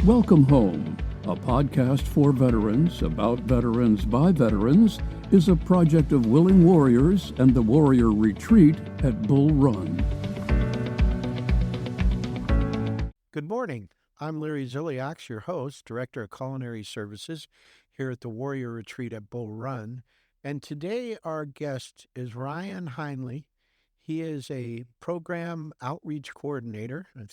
Welcome Home, a podcast for veterans, about veterans by veterans, is a project of Willing Warriors and the Warrior Retreat at Bull Run. Good morning. I'm Larry Ziliaks, your host, Director of Culinary Services here at the Warrior Retreat at Bull Run. And today our guest is Ryan Hinely. He is a program outreach coordinator, I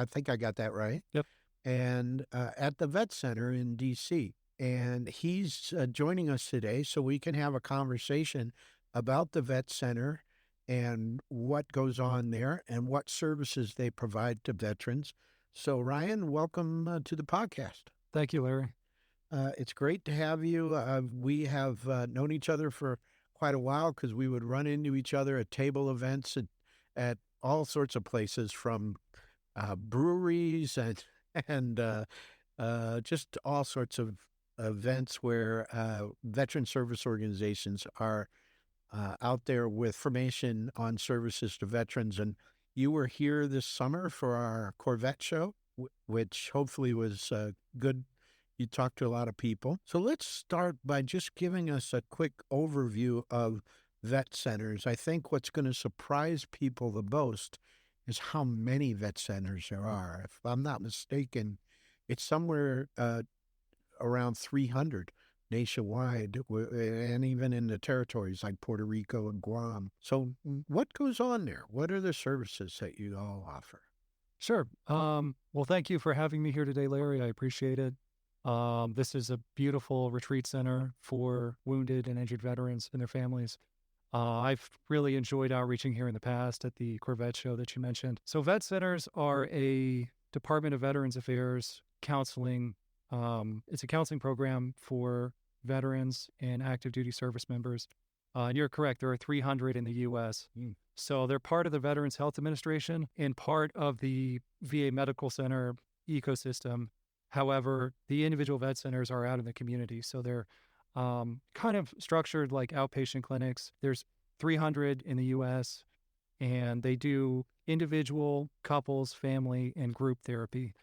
think I got that right. Yep. And at the Vet Center in D.C. And he's joining us today so we can have a conversation about the Vet Center and what goes on there and what services they provide to veterans. So, Ryan, welcome to the podcast. Thank you, Larry. It's great to have you. We have known each other for quite a while because we would run into each other at table events at all sorts of places, from breweries and just all sorts of events where veteran service organizations are out there with information on services to veterans. And you were here this summer for our Corvette show, which hopefully was good. You talked to a lot of people. So let's start by just giving us a quick overview of vet centers. I think what's going to surprise people the most is how many vet centers there are. If I'm not mistaken, it's somewhere around 300 nationwide, and even in the territories like Puerto Rico and Guam. So what goes on there? What are the services that you all offer? Sure. Well, thank you for having me here today, Larry. I appreciate it. This is a beautiful retreat center for wounded and injured veterans and their families. I've really enjoyed outreaching here in the past at the Corvette show that you mentioned. So vet centers are a Department of Veterans Affairs counseling. It's a counseling program for veterans and active duty service members. And you're correct, there are 300 in the U.S. So they're part of the Veterans Health Administration and part of the VA Medical Center ecosystem. However, the individual vet centers are out in the community. So they're kind of structured like outpatient clinics. There's 300 in the U.S., and they do individual, couples, family, and group therapy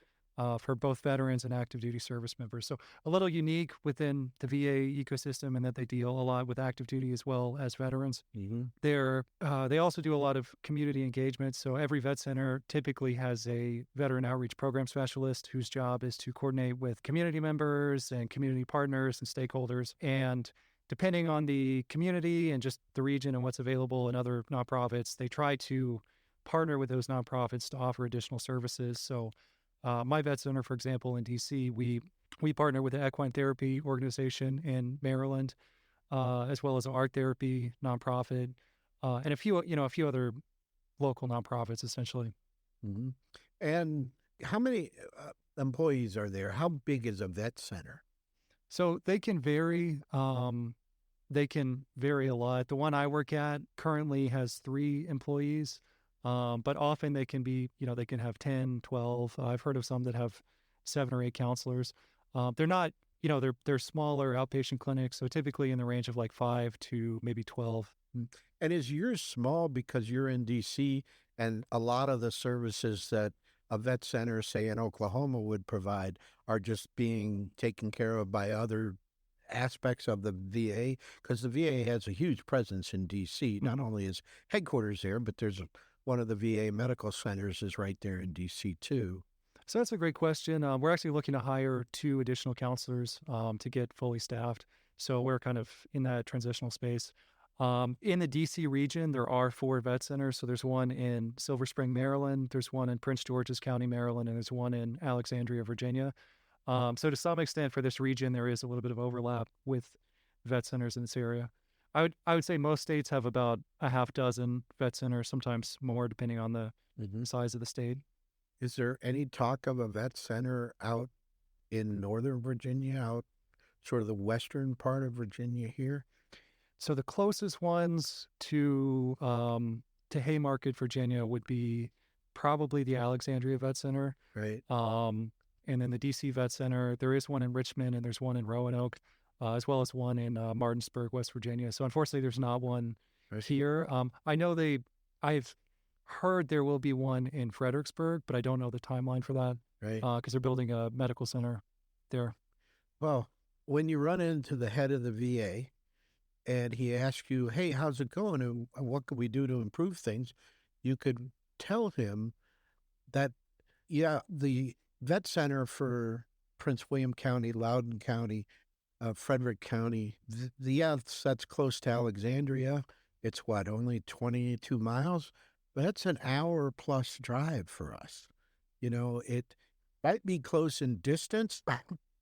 for both veterans and active duty service members. So a little unique within the VA ecosystem in that they deal a lot with active duty as well as veterans. Mm-hmm. They also do a lot of community engagement. So every vet center typically has a veteran outreach program specialist whose job is to coordinate with community members and community partners and stakeholders. And depending on the community and just the region and what's available and other nonprofits, they try to partner with those nonprofits to offer additional services. So my vet center, for example, in DC, we partner with the Equine Therapy organization in Maryland, as well as an art therapy nonprofit, and a few other local nonprofits, essentially. Mm-hmm. And how many employees are there? How big is a vet center? So they can vary. They can vary a lot. The one I work at currently has 3 employees. But often they can be, they can have 10, 12. I've heard of some that have 7 or 8 counselors. They're not, they're smaller outpatient clinics. So typically in the range of like 5 to maybe 12. And is yours small because you're in D.C. and a lot of the services that a vet center, say in Oklahoma, would provide are just being taken care of by other aspects of the VA? Because the VA has a huge presence in D.C. Not only is headquarters there, but there's one of the VA medical centers is right there in D.C. too. So that's a great question. We're actually looking to hire 2 additional counselors to get fully staffed. So we're kind of in that transitional space. In the D.C. region, there are 4 vet centers. So there's one in Silver Spring, Maryland. There's one in Prince George's County, Maryland, and there's one in Alexandria, Virginia. So to some extent for this region, there is a little bit of overlap with vet centers in this area. I would say most states have about a half dozen vet centers, sometimes more, depending on the size of the state. Is there any talk of a vet center out in Northern Virginia, out sort of the western part of Virginia here? So the closest ones to Haymarket, Virginia, would be probably the Alexandria Vet Center. Right. And then the DC Vet Center, there is one in Richmond and there's one in Roanoke. As well as one in Martinsburg, West Virginia. So unfortunately, there's not one here. I know I've heard there will be one in Fredericksburg, but I don't know the timeline for that Right. because they're building a medical center there. Well, when you run into the head of the VA and he asks you, "Hey, how's it going? And what can we do to improve things?" You could tell him that, yeah, the vet center for Prince William County, Loudoun County, Frederick County, that's close to Alexandria. It's what, only 22 miles? But that's an hour plus drive for us. It might be close in distance,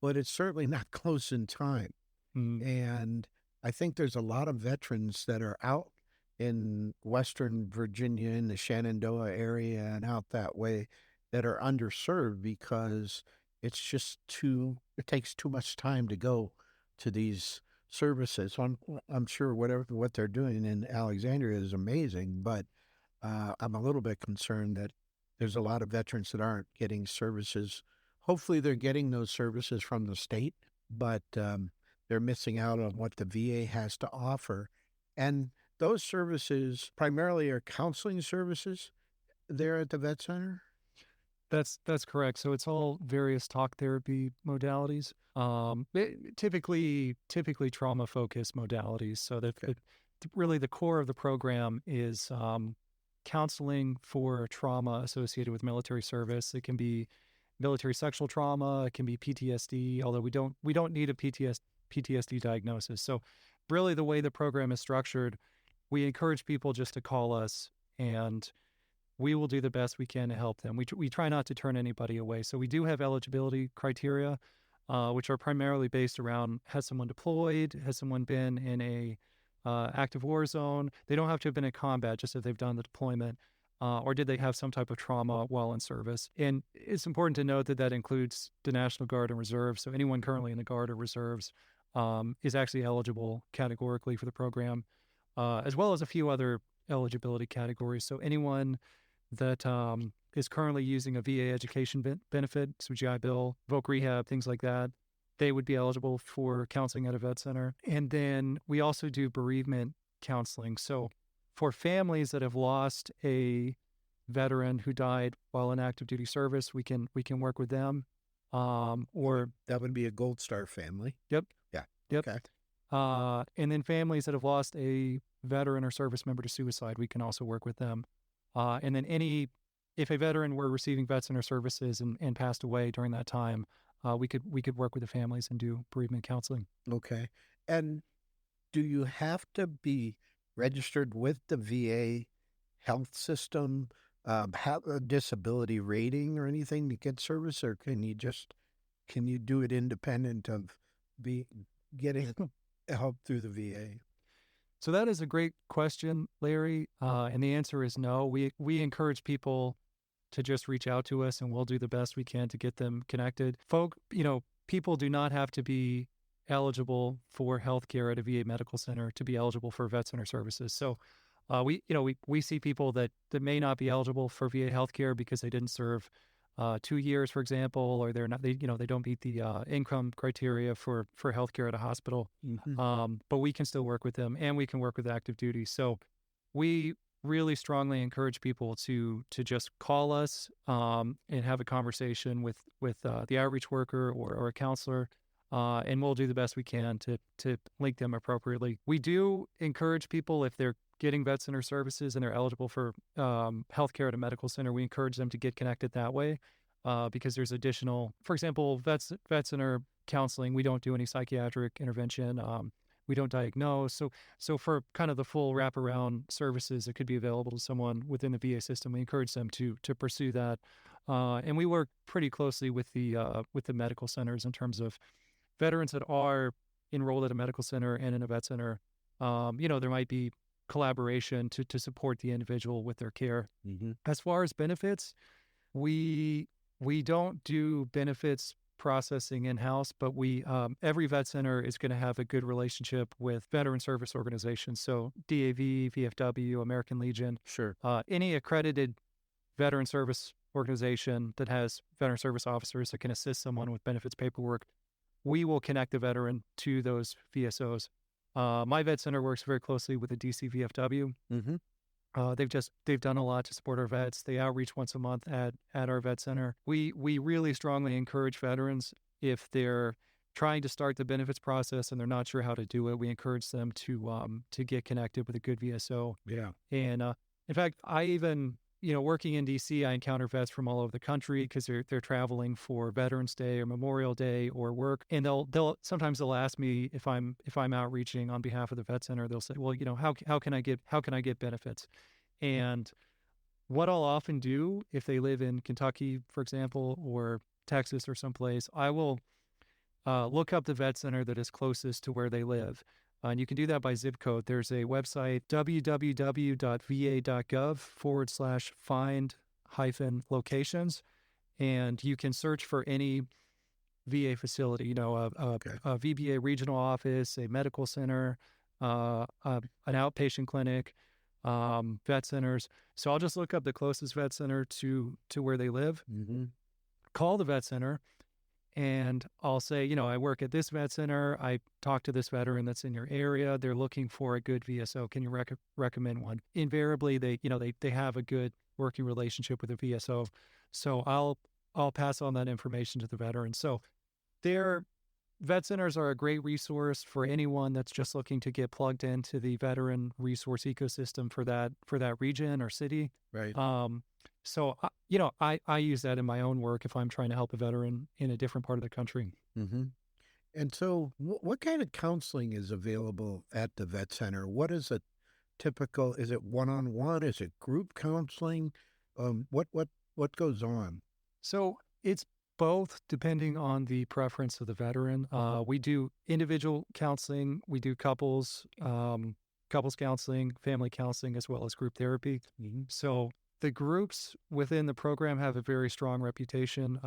but it's certainly not close in time. And I think there's a lot of veterans that are out in Western Virginia, in the Shenandoah area and out that way, that are underserved because it takes too much time to go to these services. I'm sure what they're doing in Alexandria is amazing, but I'm a little bit concerned that there's a lot of veterans that aren't getting services. Hopefully they're getting those services from the state, but they're missing out on what the VA has to offer. And those services primarily are counseling services there at the vet center? That's correct. So it's all various talk therapy modalities, typically trauma focused modalities. So that really the core of the program is counseling for trauma associated with military service. It can be military sexual trauma. It can be PTSD. Although we don't need a PTSD diagnosis. So really the way the program is structured, we encourage people just to call us and we will do the best we can to help them. We try not to turn anybody away. So we do have eligibility criteria, which are primarily based around, has someone deployed? Has someone been in a active war zone? They don't have to have been in combat, just if they've done the deployment. Or did they have some type of trauma while in service? And it's important to note that that includes the National Guard and Reserve. So anyone currently in the Guard or Reserves is actually eligible categorically for the program, as well as a few other eligibility categories. So anyone that is currently using a VA education benefit, so GI Bill, Voc Rehab, things like that, they would be eligible for counseling at a vet center. And then we also do bereavement counseling. So for families that have lost a veteran who died while in active duty service, we can work with them. Or that would be a Gold Star family. Yep. Yeah. Yep. Okay. And then families that have lost a veteran or service member to suicide, we can also work with them. And then if a veteran were receiving vet center services and passed away during that time, we could work with the families and do bereavement counseling. Okay. And do you have to be registered with the VA health system, have a disability rating or anything to get service, or can you do it independent of getting help through the VA? So that is a great question, Larry. And the answer is no. We encourage people to just reach out to us and we'll do the best we can to get them connected. People do not have to be eligible for healthcare at a VA medical center to be eligible for vet center services. So we see people that may not be eligible for VA healthcare because they didn't serve 2 years, for example, or they don't meet the income criteria for healthcare at a hospital. Mm-hmm. But we can still work with them, and we can work with active duty. So we really strongly encourage people to just call us and have a conversation with the outreach worker or a counselor, and we'll do the best we can to link them appropriately. We do encourage people, if they're getting vet center services and they're eligible for healthcare at a medical center, we encourage them to get connected that way because there's additional, for example, vet center counseling. We don't do any psychiatric intervention. We don't diagnose. So for kind of the full wraparound services that could be available to someone within the VA system, we encourage them to pursue that. And we work pretty closely with the medical centers in terms of veterans that are enrolled at a medical center and in a vet center. There might be collaboration to support the individual with their care. Mm-hmm. As far as benefits, we don't do benefits processing in-house, but every vet center is going to have a good relationship with veteran service organizations. So DAV, VFW, American Legion, Sure. Any accredited veteran service organization that has veteran service officers that can assist someone with benefits paperwork, we will connect the veteran to those VSOs. My vet center works very closely with the DC VFW. Mm-hmm. They've done a lot to support our vets. They outreach once a month at our vet center. We really strongly encourage veterans, if they're trying to start the benefits process and they're not sure how to do it, we encourage them to get connected with a good VSO. Yeah. And in fact, I even, working in DC, I encounter vets from all over the country because they're traveling for Veterans Day or Memorial Day or work, and they'll sometimes ask me if I'm outreaching on behalf of the vet center. They'll say, well, how can I get benefits? And what I'll often do, if they live in Kentucky, for example, or Texas or someplace, I will look up the vet center that is closest to where they live. And you can do that by zip code. There's a website, www.va.gov/find-locations. And you can search for any VA facility, a VBA regional office, a medical center, an outpatient clinic, vet centers. So I'll just look up the closest vet center to where they live, call the vet center, and I'll say, I work at this vet center. I talk to this veteran that's in your area. They're looking for a good VSO. Can you recommend one? Invariably, they have a good working relationship with a VSO. So I'll pass on that information to the veteran. So their vet centers are a great resource for anyone that's just looking to get plugged into the veteran resource ecosystem for that region or city. Right. So, I use that in my own work if I'm trying to help a veteran in a different part of the country. Mm-hmm. And so what kind of counseling is available at the vet center? What is a typical, is it one-on-one? Is it group counseling? What goes on? So it's both, depending on the preference of the veteran. We do individual counseling. We do couples counseling, family counseling, as well as group therapy. So the groups within the program have a very strong reputation.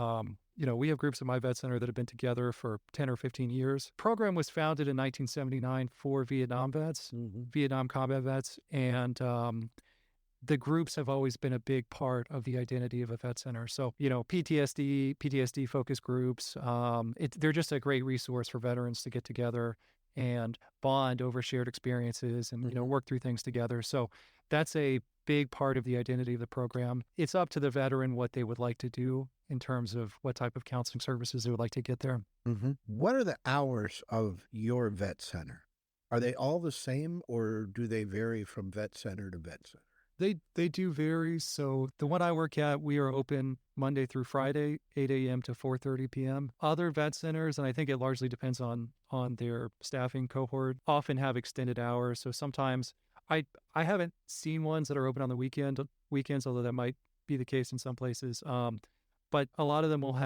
We have groups at my vet center that have been together for 10 or 15 years. The program was founded in 1979 for Vietnam vets, Vietnam combat vets, and the groups have always been a big part of the identity of a vet center. So, PTSD focus groups, they're just a great resource for veterans to get together and bond over shared experiences and, work through things together. So that's a big part of the identity of the program. It's up to the veteran what they would like to do in terms of what type of counseling services they would like to get there. What are the hours of your vet center? Are they all the same, or do they vary from vet center to vet center? They do vary. So the one I work at, we are open Monday through Friday, 8 a.m. to 4:30 p.m. Other vet centers, and I think it largely depends on their staffing cohort, often have extended hours. So sometimes I haven't seen ones that are open on the weekends, although that might be the case in some places. But a lot of them will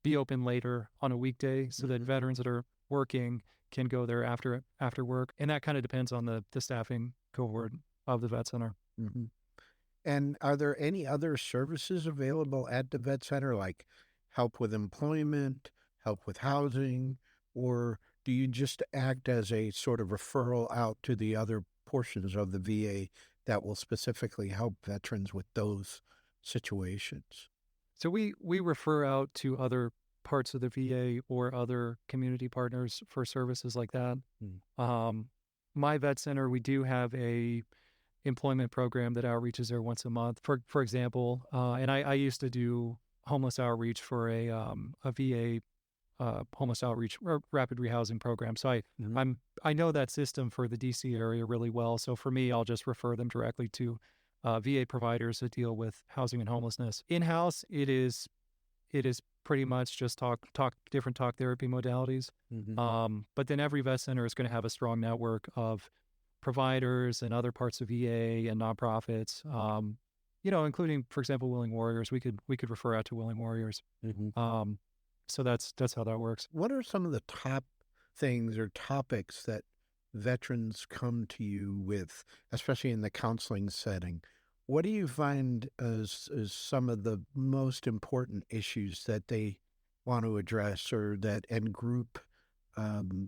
be open later on a weekday so that veterans that are working can go there after work. And that kind of depends on the staffing cohort of the vet center. And are there any other services available at the vet center, like help with employment, help with housing, or do you just act as a sort of referral out to the other portions of the VA that will specifically help veterans with those situations? So we refer out to other parts of the VA or other community partners for services like that. My vet center, we do have a employment program that outreaches there once a month. For example, and I used to do homeless outreach for a VA homeless outreach rapid rehousing program. So I know that system for the DC area really well. So for me, I'll just refer them directly to VA providers that deal with housing and homelessness. In-house, it is pretty much just different talk therapy modalities. But then every vet center is going to have a strong network of providers and other parts of VA and nonprofits, including, for example, Willing Warriors. We could refer out to Willing Warriors. So that's how that works. What are some of the top things or topics that veterans come to you with, especially in the counseling setting? What do you find as some of the most important issues that they want to address, or that end group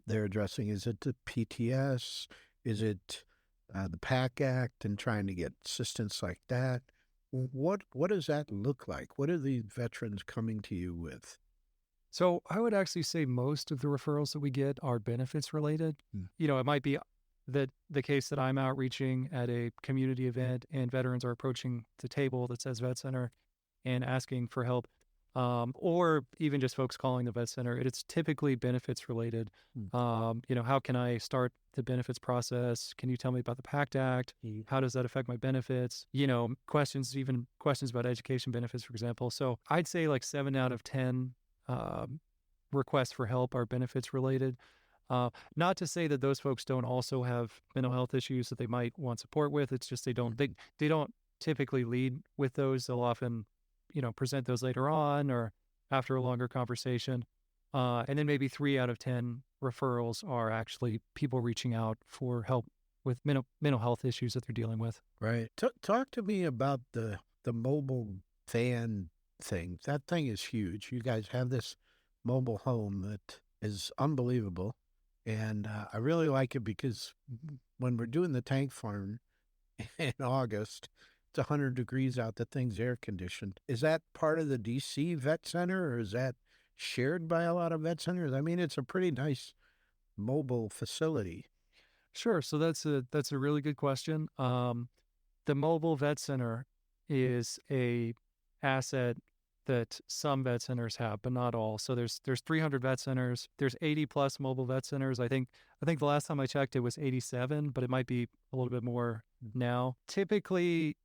they're addressing? Is it the PTS? Is it the PAC Act and trying to get assistance like that? What does that look like? What are these veterans coming to you with? So I would actually say most of the referrals that we get are benefits related. It might be that the case that I'm outreaching at a community event and veterans are approaching the table that says Vet Center and asking for help, or even just folks calling the Vet Center, it's typically benefits related. How can I start the benefits process? Can you tell me about the PACT Act? How does that affect my benefits? Questions about education benefits, for example. So I'd say like 7 out of 10 requests for help are benefits related. Not to say that those folks don't also have mental health issues that they might want support with. It's just they don't typically lead with those. They'll often, present those later on or after a longer conversation. And then maybe 3 out of 10 referrals are actually people reaching out for help with mental health issues that they're dealing with. Right. Talk to me about the mobile van thing. That thing is huge. You guys have this mobile home that is unbelievable. And I really like it because when we're doing the tank farm in August, it's 100 degrees out. The thing's air conditioned. Is that part of the DC Vet Center, or is that shared by a lot of vet centers? I mean, it's a pretty nice mobile facility. Sure. So that's a really good question. The mobile vet center is a asset that some vet centers have, but not all. So there's 300 vet centers. There's 80 plus mobile vet centers. I think the last time I checked it was 87, but it might be a little bit more now. Typically,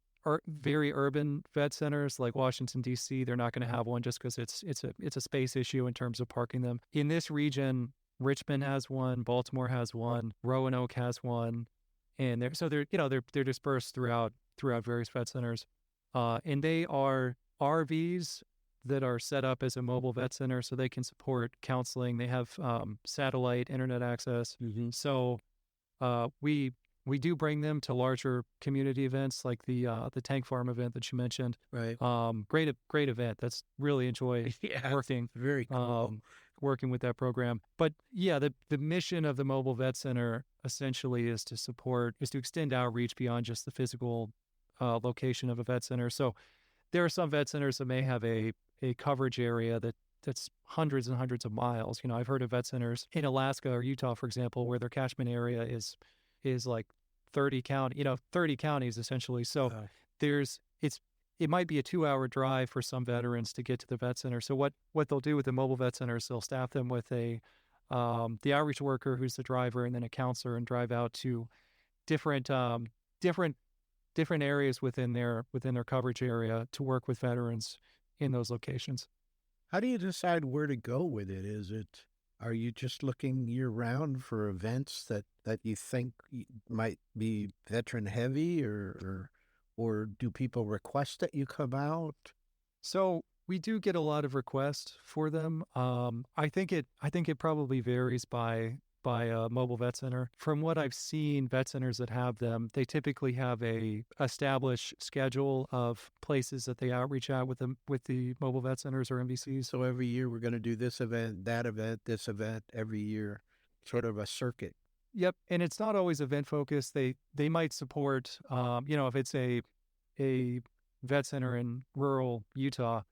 very urban vet centers like Washington D.C., they're not going to have one just because it's a space issue in terms of parking them. In this region, Richmond has one, Baltimore has one, Roanoke has one, and they're dispersed throughout various vet centers, and they are RVs that are set up as a mobile vet center, so they can support counseling. They have satellite internet access. So we do bring them to larger community events like the tank farm event that you mentioned. Right. Great event. That's really enjoy working. Very cool. Working with that program. But yeah, the mission of the mobile vet center essentially is to extend outreach beyond just the physical location of a vet center. So there are some vet centers that may have a coverage area that's hundreds and hundreds of miles. I've heard of vet centers in Alaska or Utah, for example, where their catchment area is like 30 counties essentially. So it might be a 2-hour drive for some veterans to get to the vet center. So what they'll do with the mobile vet centers, they'll staff them with the outreach worker who's the driver, and then a counselor, and drive out to different areas within their coverage area to work with veterans in those locations. How do you decide where to go with it? Are you just looking year round for events that you think might be veteran heavy, or do people request that you come out? So we do get a lot of requests for them. I think it probably varies by a mobile vet center. From what I've seen, vet centers that have them, they typically have a established schedule of places that they outreach out with the mobile vet centers or MVCs. So every year we're going to do this event, that event, this event every year, sort of a circuit. Yep, and it's not always event focused. They might support, if it's a vet center in rural Utah,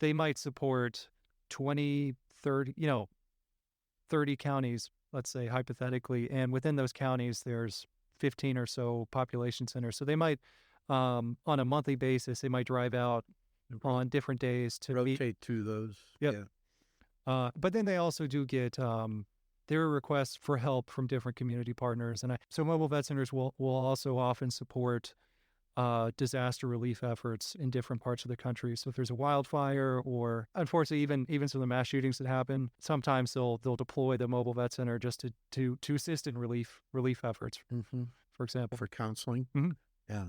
they might support 20, 30, 30 counties, let's say hypothetically, and within those counties there's 15 or so population centers. So they might, on a monthly basis, they might drive out on different days to rotate to those. Yep. Yeah. But then they also do get there are requests for help from different community partners, and so mobile vet centers will also often support disaster relief efforts in different parts of the country. So if there's a wildfire, or unfortunately even some of the mass shootings that happen, sometimes they'll deploy the mobile vet center just to assist in relief efforts, for example, for counseling. Yeah.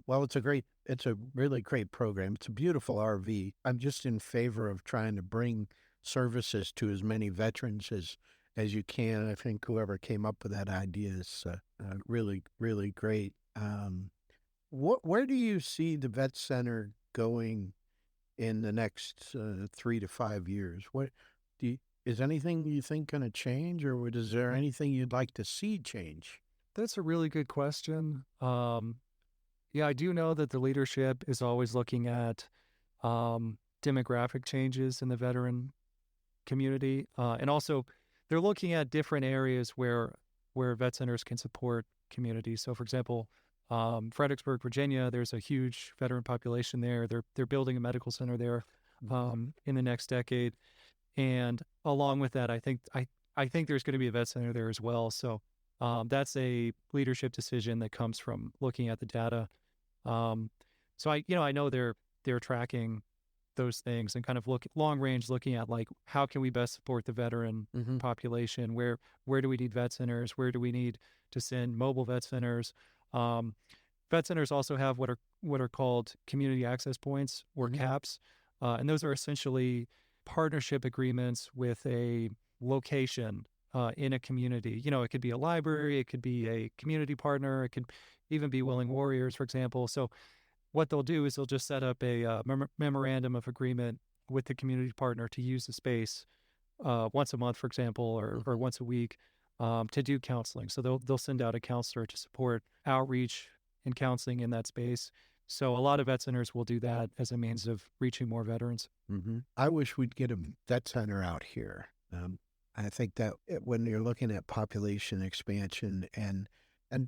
Well, it's a really great program. It's a beautiful RV. I'm just in favor of trying to bring services to as many veterans as you can. I think whoever came up with that idea is really, really great. Where do you see the vet center going in the next 3 to 5 years? Is anything you think going to change, or is there anything you'd like to see change? That's a really good question. Yeah, I do know that the leadership is always looking at demographic changes in the veteran community, and also they're looking at different areas where where vet centers can support communities. So, for example, Fredericksburg, Virginia, there's a huge veteran population there. They're building a medical center there in the next decade, and along with that, I think there's going to be a vet center there as well. So that's a leadership decision that comes from looking at the data. So I know they're tracking those things and kind of long range looking at like how can we best support the veteran population? Where do we need vet centers? Where do we need to send mobile vet centers? Vet centers also have what are called community access points or CAPs, and those are essentially partnership agreements with a location in a community. It could be a library, it could be a community partner, it could even be Willing Warriors, for example. So what they'll do is they'll just set up a memorandum of agreement with the community partner to use the space once a month, for example, or once a week to do counseling. So they'll send out a counselor to support outreach and counseling in that space. So a lot of vet centers will do that as a means of reaching more veterans. I wish we'd get a vet center out here. I think that when you're looking at population expansion and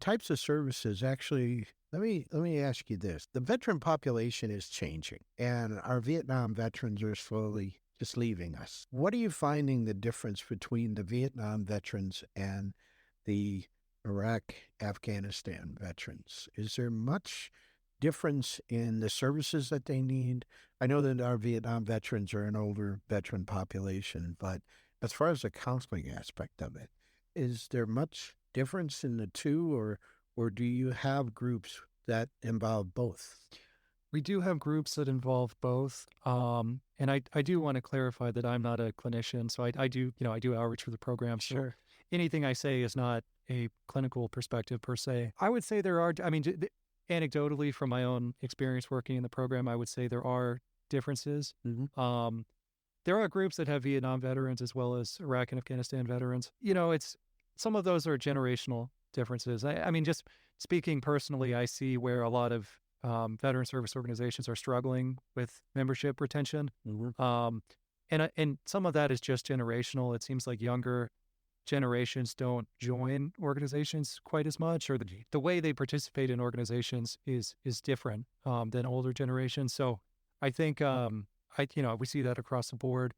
types of services, actually, let me ask you this: the veteran population is changing, and our Vietnam veterans are slowly just leaving us. What are you finding the difference between the Vietnam veterans and the Iraq, Afghanistan veterans? Is there much difference in the services that they need? I know that our Vietnam veterans are an older veteran population, but as far as the counseling aspect of it, is there much difference in the two, or do you have groups that involve both? We do have groups that involve both, and I do want to clarify that I'm not a clinician, so I do outreach for the program. Sure. So anything I say is not a clinical perspective per se. I would say there are. I mean, anecdotally, from my own experience working in the program, I would say there are differences. There are groups that have Vietnam veterans as well as Iraq and Afghanistan veterans. Some of those are generational differences. I mean, just speaking personally, I see where a lot of veteran service organizations are struggling with membership retention. And some of that is just generational. It seems like younger generations don't join organizations quite as much, or the way they participate in organizations is different than older generations. So I think we see that across the board.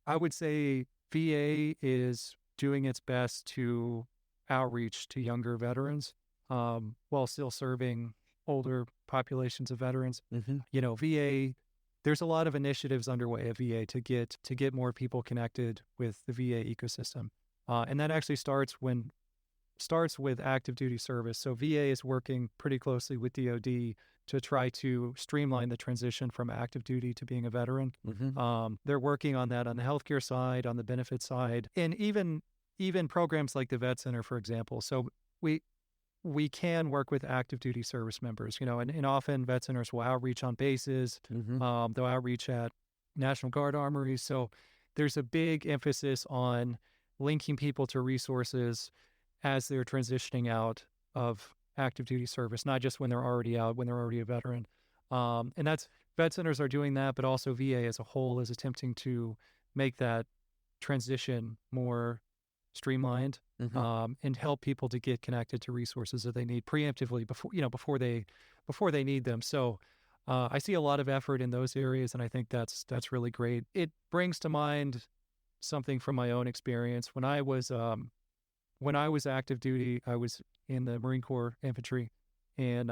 I would say VA is doing its best to outreach to younger veterans while still serving older populations of veterans. VA, there's a lot of initiatives underway at VA to get more people connected with the VA ecosystem. And that actually starts with active duty service. So VA is working pretty closely with DoD to try to streamline the transition from active duty to being a veteran. They're working on that on the healthcare side, on the benefit side, and even programs like the Vet Center, for example. So we can work with active duty service members, and often vet centers will outreach on bases. They'll outreach at National Guard armories. So there's a big emphasis on linking people to resources as they're transitioning out of active duty service, not just when they're already out, when they're already a veteran. And that's vet centers are doing that, but also VA as a whole is attempting to make that transition more streamlined and help people to get connected to resources that they need preemptively before they need them. So I see a lot of effort in those areas, and I think that's really great. It brings to mind something from my own experience. When I was active duty, I was in the Marine Corps infantry, and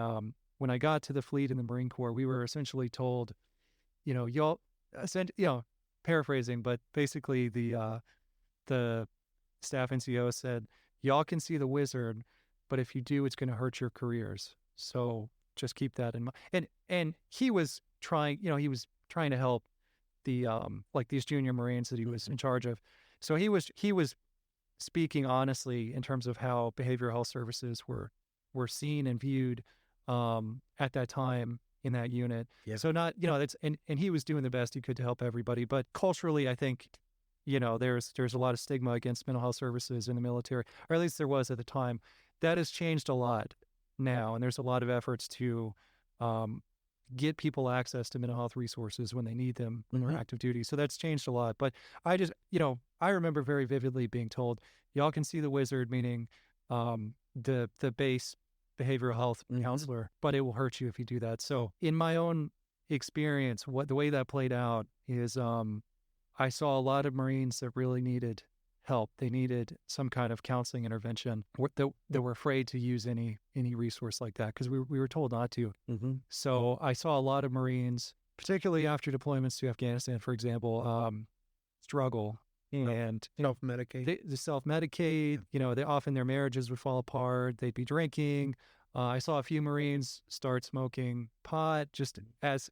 when I got to the fleet in the Marine Corps, we were essentially told, y'all, paraphrasing, but basically the staff NCO said, y'all can see the wizard, but if you do, it's going to hurt your careers. So just keep that in mind. And he was trying, to help the these junior Marines that he was in charge of. So he was speaking honestly in terms of how behavioral health services were seen and viewed at that time in that unit. Yep. So not, that's and he was doing the best he could to help everybody. But culturally, I think, there's a lot of stigma against mental health services in the military, or at least there was at the time. That has changed a lot now, and there's a lot of efforts to get people access to mental health resources when they need them when they're active duty. So that's changed a lot. But I just, I remember very vividly being told, y'all can see the wizard, meaning the base behavioral health counselor, but it will hurt you if you do that. So in my own experience, the way that played out is I saw a lot of Marines that really needed help. They needed some kind of counseling intervention. That were afraid to use any resource like that because we were told not to. So I saw a lot of Marines, particularly after deployments to Afghanistan, for example, struggle and self-medicate. They self-medicate. Often their marriages would fall apart. They'd be drinking. I saw a few Marines start smoking pot just as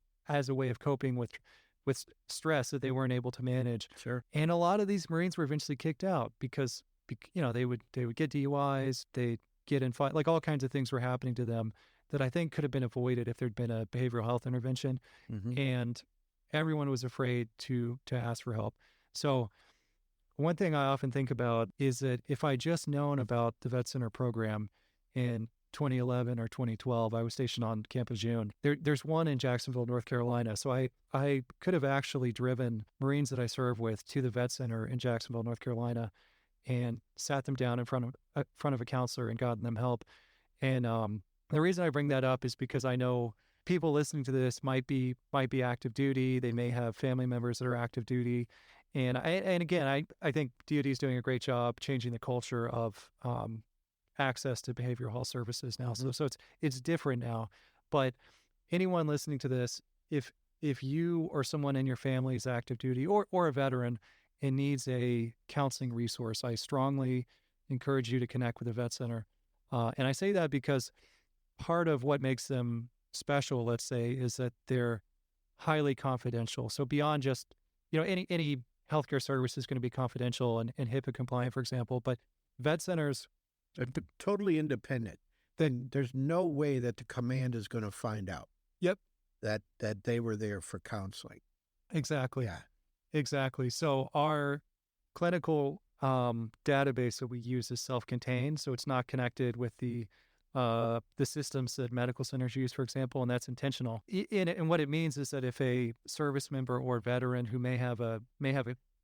a way of coping with stress that they weren't able to manage. Sure. And a lot of these Marines were eventually kicked out because they would get DUIs, they get in fight, like all kinds of things were happening to them that I think could have been avoided if there'd been a behavioral health intervention. And everyone was afraid to ask for help. So one thing I often think about is that if I just known about the Vet Center program in 2011 or 2012, I was stationed on Camp Lejeune. There's one in Jacksonville, North Carolina. So I could have actually driven Marines that I serve with to the Vet Center in Jacksonville, North Carolina, and sat them down in front of a counselor and gotten them help. And the reason I bring that up is because I know people listening to this might be active duty. They may have family members that are active duty. And again, I think DoD is doing a great job changing the culture of access to behavioral health services now. So it's different now. But anyone listening to this, if you or someone in your family is active duty or a veteran and needs a counseling resource, I strongly encourage you to connect with the Vet Center. And I say that because part of what makes them special, let's say, is that they're highly confidential. So beyond just, any healthcare service is going to be confidential and HIPAA compliant, for example, but vet centers are totally independent. Then there's no way that the command is going to find out. Yep. That they were there for counseling. Exactly. Yeah. Exactly. So our clinical database that we use is self-contained, so it's not connected with the systems that medical centers use, for example, and that's intentional. And what it means is that if a service member or veteran who may have a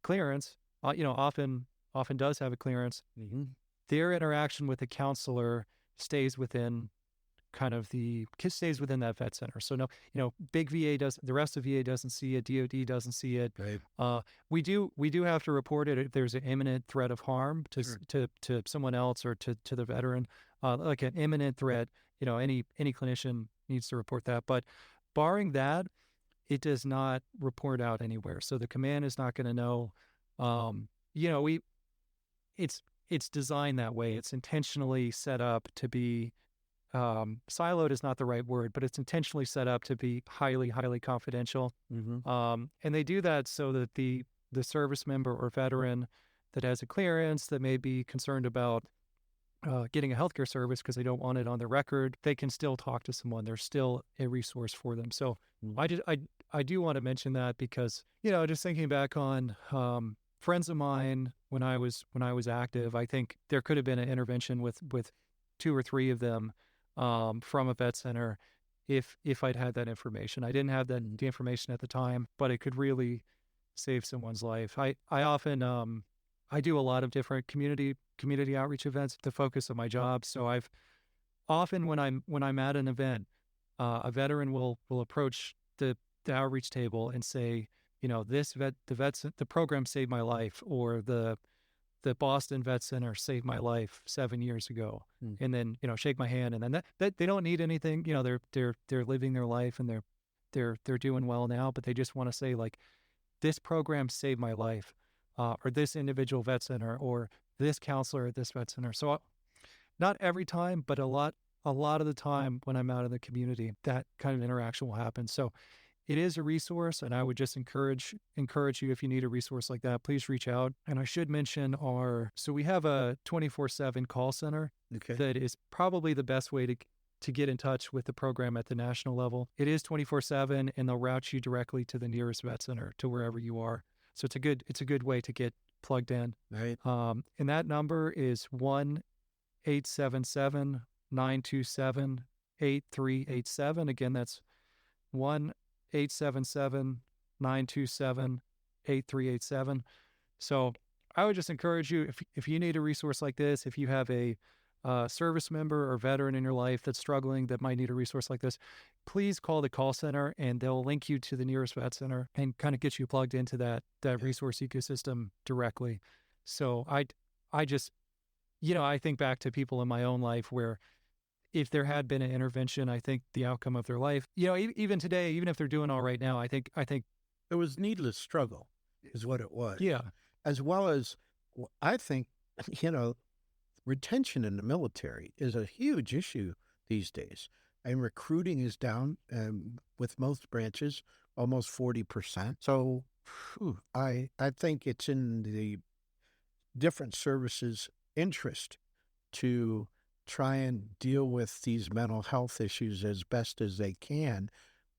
clearance, often does have a clearance, their interaction with the counselor stays within that vet center. So no, big VA the rest of VA doesn't see it, DoD doesn't see it. Right. We do have to report it if there's an imminent threat of harm to someone else or to the veteran, like an imminent threat. Any clinician needs to report that. But barring that, it does not report out anywhere. So the command is not going to know. It's designed that way. It's intentionally set up to be. Siloed is not the right word, but it's intentionally set up to be highly, highly confidential. And they do that so that the service member or veteran that has a clearance that may be concerned about getting a healthcare service because they don't want it on their record, they can still talk to someone. There's still a resource for them. So I do want to mention that because, just thinking back on friends of mine when I was active, I think there could have been an intervention with 2 or 3 of them from a vet center if I'd had that information. I didn't have the information at the time, but it could really save someone's life. I often I do a lot of different community outreach events, the focus of my job. So I've often when I'm at an event, a veteran will approach the outreach table and say, the program saved my life, or the Boston Vet Center saved my life 7 years ago, and then shake my hand, and then that they don't need anything. They're living their life and they're doing well now, but they just want to say, like, this program saved my life, or this individual vet center, or this counselor at this vet center. So not every time, but a lot of the time when I'm out in the community, that kind of interaction will happen. So it is a resource, and I would just encourage you, if you need a resource like that, please reach out. And I should mention so we have a 24/7 call center that is probably the best way to get in touch with the program at the national level. It is 24/7, and they'll route you directly to the nearest vet center, to wherever you are. So it's a good way to get plugged in. Right. And that number is 1-877-927-8387. Again, that's 1-877-927-8387. So I would just encourage you, if you need a resource like this, if you have a service member or veteran in your life that's struggling, that might need a resource like this, please call the call center and they'll link you to the nearest vet center and kind of get you plugged into that resource ecosystem directly. So I just, I think back to people in my own life where if there had been an intervention, I think the outcome of their life, even today, even if they're doing all right now, I think it was needless struggle is what it was. Yeah. As well as, I think, retention in the military is a huge issue these days. And recruiting is down with most branches, almost 40%. So I think it's in the different services' interest to try and deal with these mental health issues as best as they can.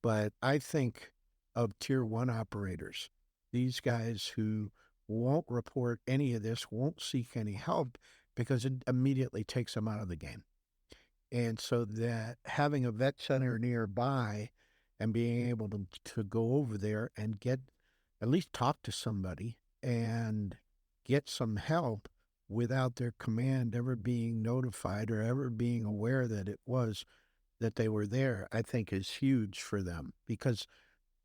But I think of Tier 1 operators, these guys who won't report any of this, won't seek any help because it immediately takes them out of the game. And so that having a vet center nearby and being able to go over there and at least talk to somebody and get some help without their command ever being notified or ever being aware that they were there, I think is huge for them, because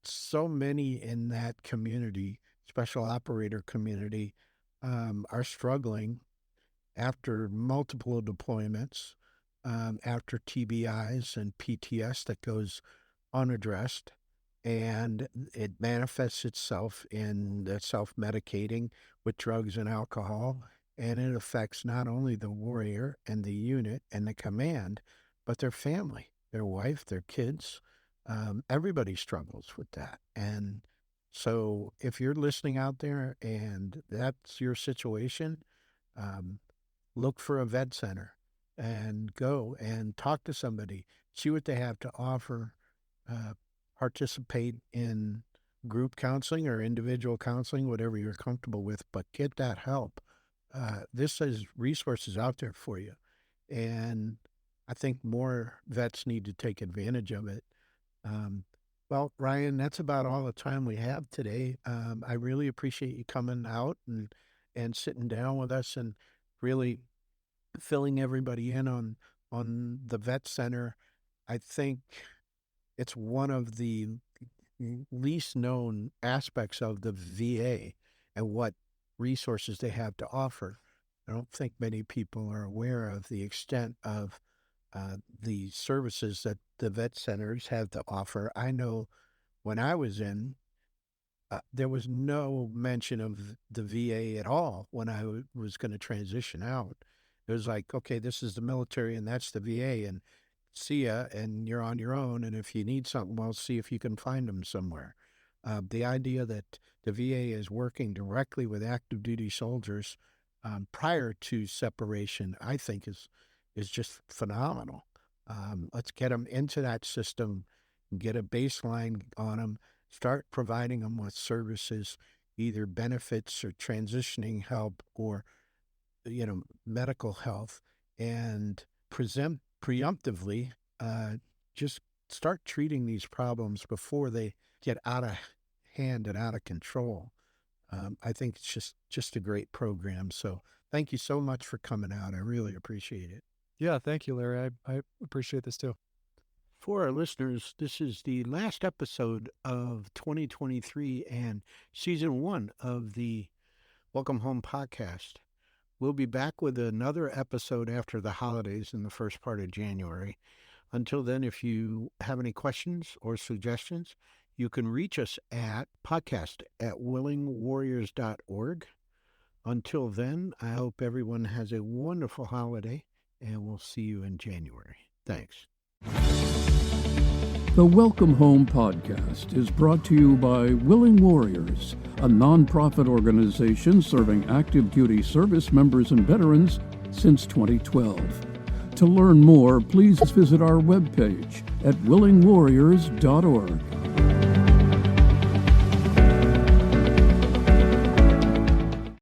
so many in that community, special operator community, are struggling after multiple deployments, after TBIs and PTS that goes unaddressed, and it manifests itself in the self-medicating with drugs and alcohol, and it affects not only the warrior and the unit and the command, but their family, their wife, their kids. Everybody struggles with that. And so if you're listening out there and that's your situation, look for a vet center and go and talk to somebody, see what they have to offer, participate in group counseling or individual counseling, whatever you're comfortable with, but get that help. This is resources out there for you. And I think more vets need to take advantage of it. Well, Ryan, that's about all the time we have today. I really appreciate you coming out and sitting down with us and really filling everybody in on the vet center. I think it's one of the least known aspects of the VA and what resources they have to offer. I don't think many people are aware of the extent of the services that the vet centers have to offer. I know when I was in, there was no mention of the VA at all when I was going to transition out. It was like, okay, this is the military and that's the VA, and see ya, and you're on your own. And if you need something, well, see if you can find them somewhere. The idea that the VA is working directly with active duty soldiers prior to separation, I think is just phenomenal. Let's get them into that system, get a baseline on them, start providing them with services, either benefits or transitioning help or, medical health, and preemptively just start treating these problems before they get out of hand and out of control. I think it's just a great program. So thank you so much for coming out. I really appreciate it. Yeah, thank you, Larry. I appreciate this too. For our listeners, this is the last episode of 2023 and season 1 of the Welcome Home podcast. We'll be back with another episode after the holidays in the first part of January. Until then, if you have any questions or suggestions, you can reach us at podcast@willingwarriors.org. Until then, I hope everyone has a wonderful holiday, and we'll see you in January. Thanks. The Welcome Home podcast is brought to you by Willing Warriors, a nonprofit organization serving active duty service members and veterans since 2012. To learn more, please visit our webpage at willingwarriors.org.